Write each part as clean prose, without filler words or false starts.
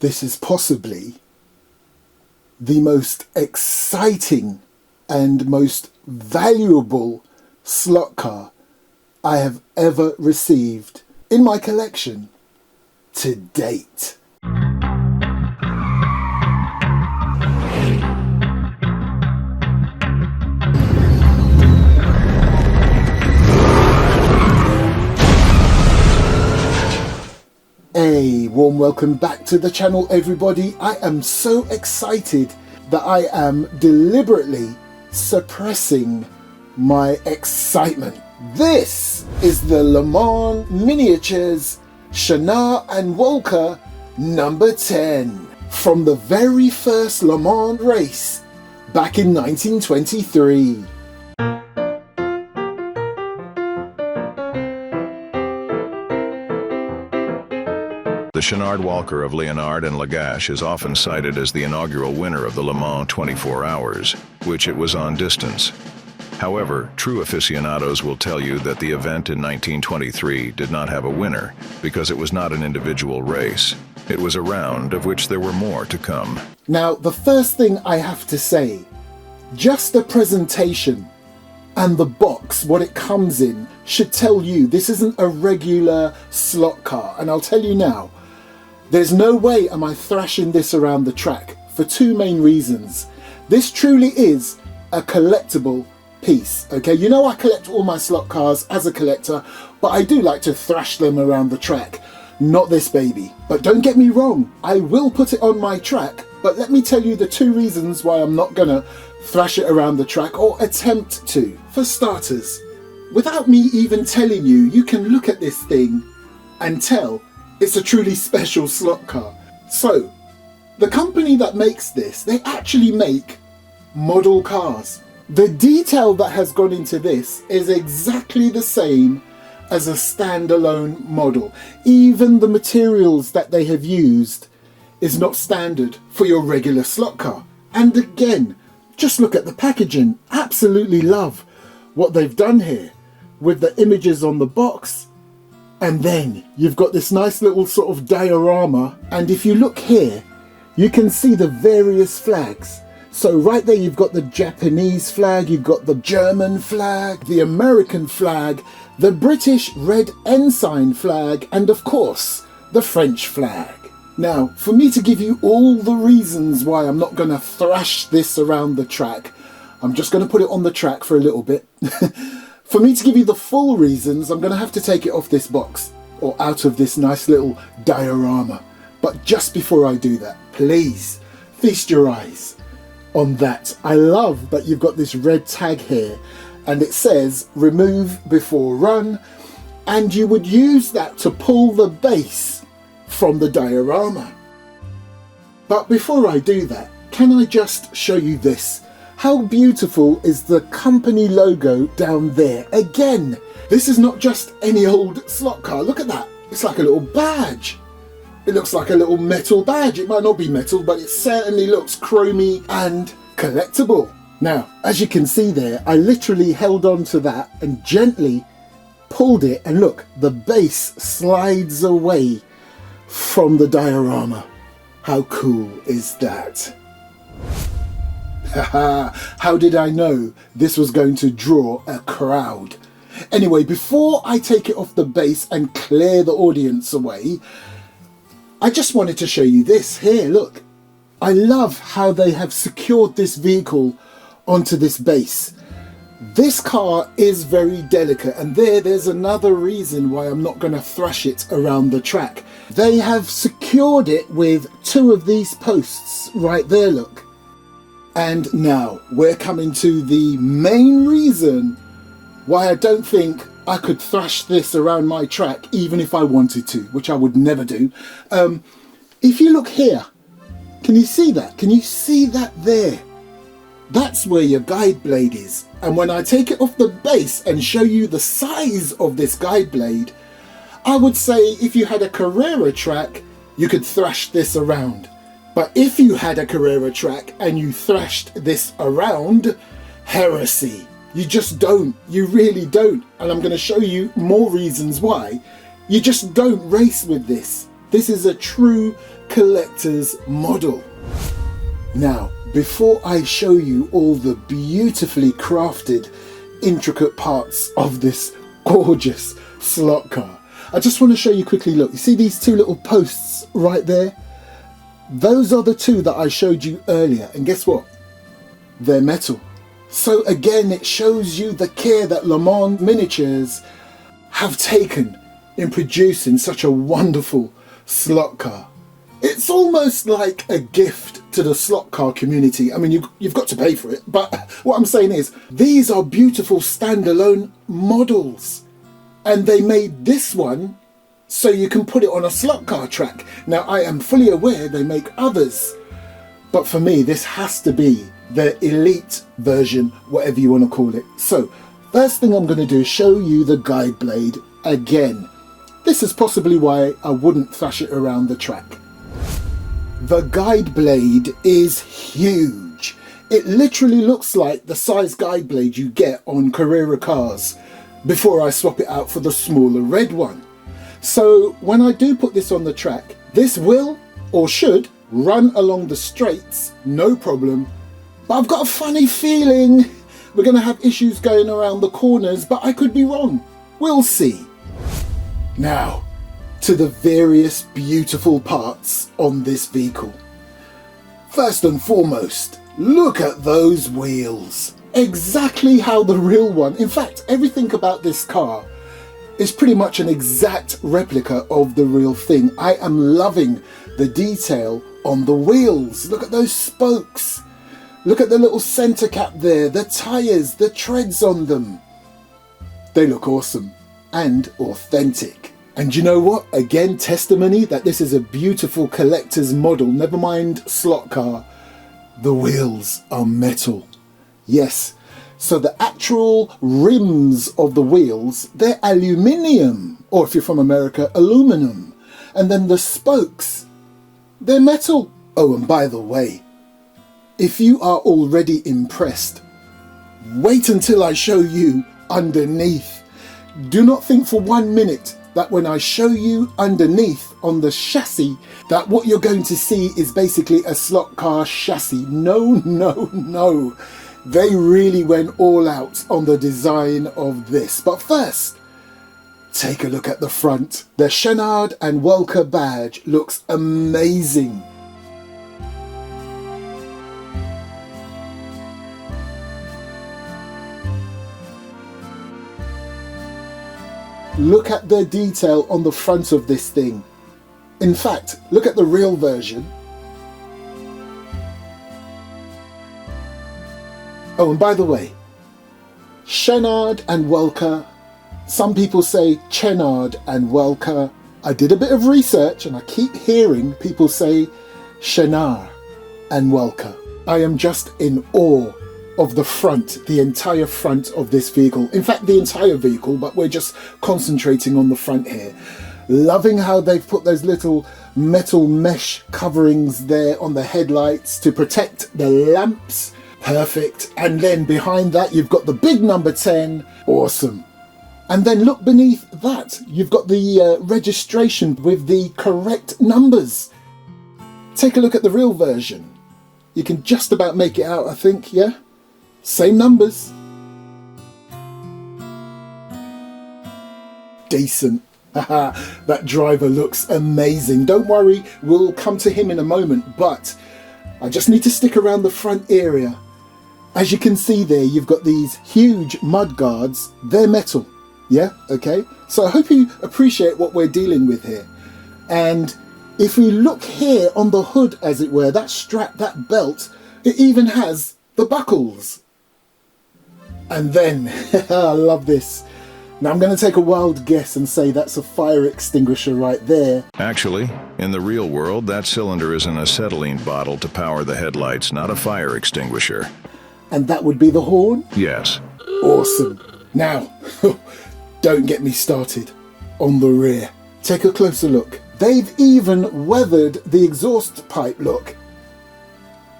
This is possibly the most exciting and most valuable slot car I have ever received in my collection to date. A warm welcome back to the channel, everybody. I am so excited that I am deliberately suppressing my excitement. This is the Le Mans Miniatures Chenard and Walcker number 10 from the very first Le Mans race back in 1923. The Chenard Walcker of Leonard and Lagache is often cited as the inaugural winner of the Le Mans 24 Hours, which it was on distance. However, true aficionados will tell you that the event in 1923 did not have a winner because it was not an individual race. It was a round of which there were more to come. Now, the first thing I have to say, just the presentation and the box, what it comes in, should tell you this isn't a regular slot car. And I'll tell you now, there's no way am I thrashing this around the track for two main reasons. This truly is a collectible piece, okay? You know I collect all my slot cars as a collector, but I do like to thrash them around the track. Not this baby. But don't get me wrong, I will put it on my track, but let me tell you the two reasons why I'm not gonna thrash it around the track or attempt to. For starters, without me even telling you, you can look at this thing and tell it's a truly special slot car. So, the company that makes this, they actually make model cars. The detail that has gone into this is exactly the same as a standalone model. Even the materials that they have used is not standard for your regular slot car. And again, just look at the packaging. Absolutely love what they've done here with the images on the box. And then you've got this nice little sort of diorama. And if you look here, you can see the various flags. So right there, you've got the Japanese flag, you've got the German flag, the American flag, the British red ensign flag, and of course, the French flag. Now, for me to give you all the reasons why I'm not going to thrash this around the track, I'm just going to put it on the track for a little bit. For me to give you the full reasons, I'm going to have to take it off this box or out of this nice little diorama. But just before I do that, please feast your eyes on that. I love that you've got this red tag here and it says remove before run, and you would use that to pull the base from the diorama. But before I do that, can I just show you this? How beautiful is the company logo down there? Again, this is not just any old slot car. Look at that. It's like a little badge. It looks like a little metal badge. It might not be metal, but it certainly looks chromy and collectible. Now, as you can see there, I literally held on to that and gently pulled it, and look, the base slides away from the diorama. How cool is that? How did I know this was going to draw a crowd? Anyway, before I take it off the base and clear the audience away, I just wanted to show you this here. Look, I love how they have secured this vehicle onto this base. This car is very delicate, and there's another reason why I'm not going to thrash it around the track. They have secured it with two of these posts right there, look. And now we're coming to the main reason why I don't think I could thrash this around my track even if I wanted to, which I would never do. If you look here, can you see that? Can you see that there? That's where your guide blade is. And when I take it off the base and show you the size of this guide blade, I would say if you had a Carrera track, you could thrash this around. But if you had a Carrera track and you thrashed this around, heresy. You just don't. You really don't. And I'm going to show you more reasons why. You just don't race with this. This is a true collector's model. Now, before I show you all the beautifully crafted, intricate parts of this gorgeous slot car, I just want to show you quickly, look, you see these two little posts right there? Those are the two that I showed you earlier, and guess what? They're metal. So again, it shows you the care that Le Mans Miniatures have taken in producing such a wonderful slot car. It's almost like a gift to the slot car community. I mean, you've got to pay for it, but what I'm saying is, these are beautiful standalone models. And they made this one so you can put it on a slot car track. Now, I am fully aware they make others, but for me, this has to be the elite version, whatever you want to call it. So, first thing I'm going to do is show you the guide blade again. This is possibly why I wouldn't thrash it around the track. The guide blade is huge. It literally looks like the size guide blade you get on Carrera cars before I swap it out for the smaller red one. So when I do put this on the track, this will, or should, run along the straights, no problem. But I've got a funny feeling we're going to have issues going around the corners, but I could be wrong. We'll see. Now, to the various beautiful parts on this vehicle. First and foremost, look at those wheels. Exactly how the real one, in fact, everything about this car is pretty much an exact replica of the real thing. I am loving the detail on the wheels. Look at those spokes. Look at the little center cap there, the tires, the treads on them. They look awesome and authentic. And you know what? Again, testimony that this is a beautiful collector's model, never mind slot car. The wheels are metal. Yes, so the actual rims of the wheels, they're aluminium, or if you're from America, aluminum. And then the spokes, they're metal. Oh, and by the way, if you are already impressed, wait until I show you underneath. Do not think for 1 minute that when I show you underneath on the chassis, that what you're going to see is basically a slot car chassis. No, no, no. They really went all out on the design of this. But first, take a look at the front. The Chenard and Walcker badge looks amazing. Look at the detail on the front of this thing. In fact, look at the real version. Oh, and by the way, Chenard and Walcker, some people say Chenard and Walcker. I did a bit of research and I keep hearing people say Chenard and Walcker. I am just in awe of the front, the entire front of this vehicle. In fact, the entire vehicle, but we're just concentrating on the front here. Loving how they've put those little metal mesh coverings there on the headlights to protect the lamps. Perfect. And then behind that, you've got the big number 10. Awesome. And then look beneath that. You've got the registration with the correct numbers. Take a look at the real version. You can just about make it out, I think, yeah? Same numbers. Decent. That driver looks amazing. Don't worry, we'll come to him in a moment, but I just need to stick around the front area. As you can see there, you've got these huge mud guards. They're metal. Yeah, okay. So I hope you appreciate what we're dealing with here. And if we look here on the hood, as it were, that strap, that belt, it even has the buckles. And then, I love this. Now I'm going to take a wild guess and say that's a fire extinguisher right there. Actually, in the real world, that cylinder is an acetylene bottle to power the headlights, not a fire extinguisher. And that would be the horn? Yes. Awesome. Now, don't get me started on the rear. Take a closer look. They've even weathered the exhaust pipe, look.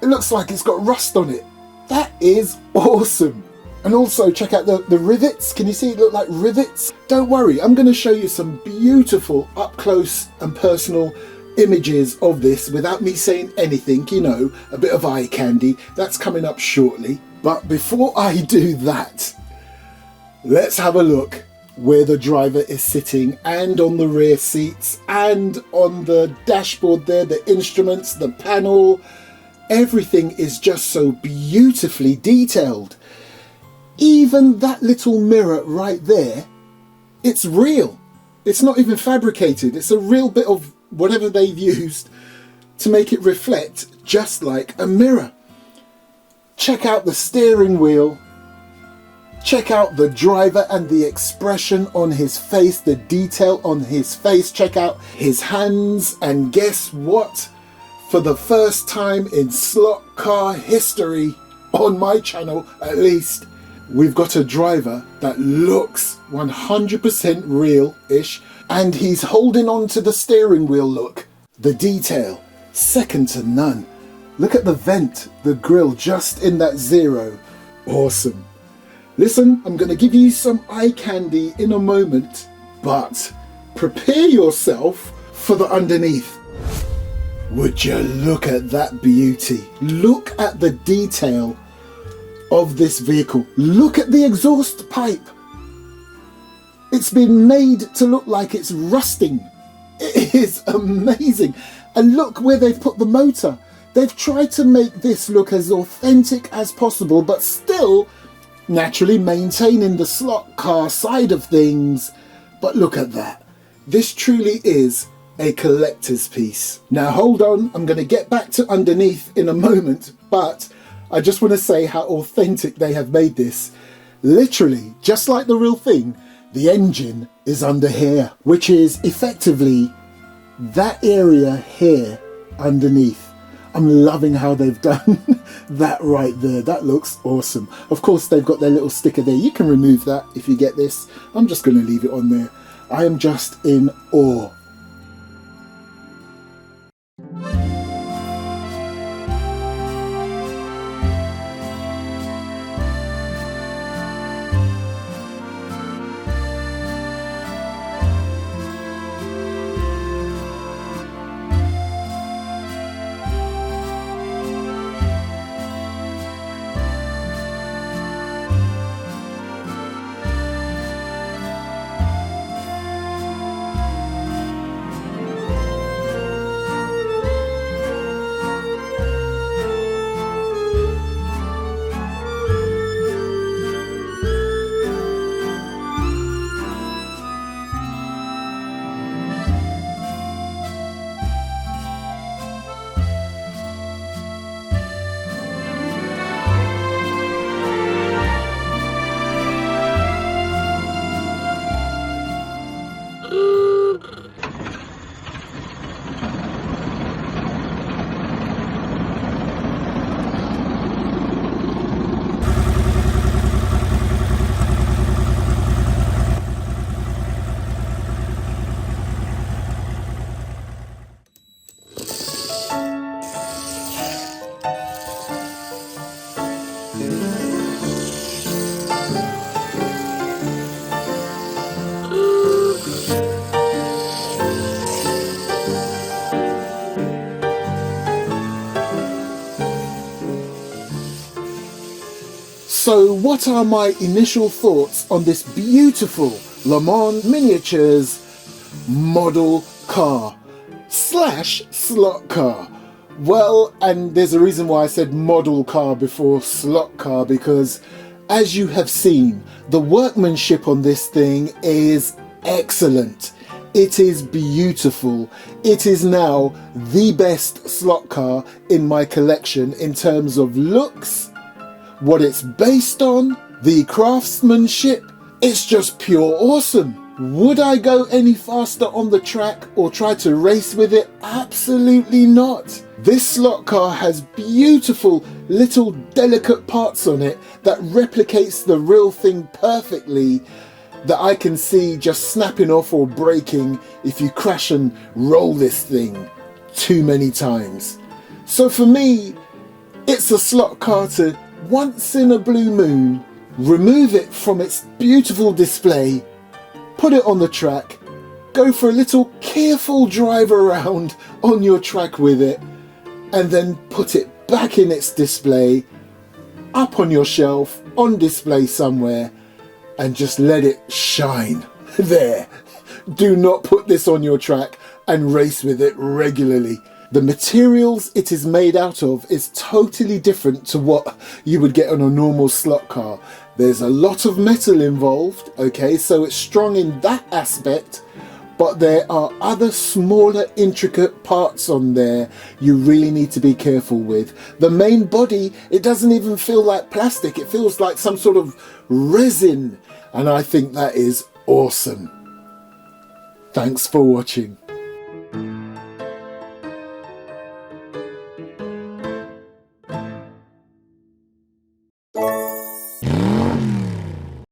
It looks like it's got rust on it. That is awesome. And also check out the rivets. Can you see it look like rivets? Don't worry, I'm going to show you some beautiful up close and personal images of this without me saying anything, you know, a bit of eye candy. That's coming up shortly. But before I do that, let's have a look where the driver is sitting, and on the rear seats, and on the dashboard there, the instruments, the panel. Everything is just so beautifully detailed. Even that little mirror right there, it's real. It's not even fabricated. It's a real bit of whatever they've used to make it reflect just like a mirror. Check out the steering wheel. Check out the driver and the expression on his face, the detail on his face. Check out his hands, and guess what? For the first time in slot car history, on my channel at least, we've got a driver that looks 100% real-ish, and he's holding on to the steering wheel. Look, the detail, second to none. Look at the vent, the grille just in that zero. Awesome. Listen, I'm going to give you some eye candy in a moment, but prepare yourself for the underneath. Would you look at that beauty? Look at the detail of this vehicle. Look at the exhaust pipe. It's been made to look like it's rusting. It is amazing. And look where they've put the motor. They've tried to make this look as authentic as possible, but still naturally maintaining the slot car side of things. But look at that. This truly is a collector's piece. Now hold on, I'm going to get back to underneath in a moment, but I just want to say how authentic they have made this. Literally, just like the real thing, the engine is under here, which is effectively that area here underneath. I'm loving how they've done that right there. That looks awesome. Of course, they've got their little sticker there. You can remove that if you get this. I'm just going to leave it on there. I am just in awe. So what are my initial thoughts on this beautiful Le Mans Miniatures model car slash slot car? Well, and there's a reason why I said model car before slot car, because as you have seen, the workmanship on this thing is excellent. It is beautiful. It is now the best slot car in my collection in terms of looks, what it's based on, the craftsmanship. It's just pure awesome. Would I go any faster on the track or try to race with it? Absolutely not. This slot car has beautiful little delicate parts on it that replicates the real thing perfectly, that I can see just snapping off or breaking if you crash and roll this thing too many times. So for me, it's a slot car to, once in a blue moon, remove it from its beautiful display, put it on the track, go for a little careful drive around on your track with it, and then put it back in its display, up on your shelf, on display somewhere, and just let it shine there. Do not put this on your track and race with it regularly. The materials it is made out of is totally different to what you would get on a normal slot car. There's a lot of metal involved, okay, so it's strong in that aspect, but there are other smaller intricate parts on there you really need to be careful with. The main body, it doesn't even feel like plastic, it feels like some sort of resin, and I think that is awesome. Thanks for watching.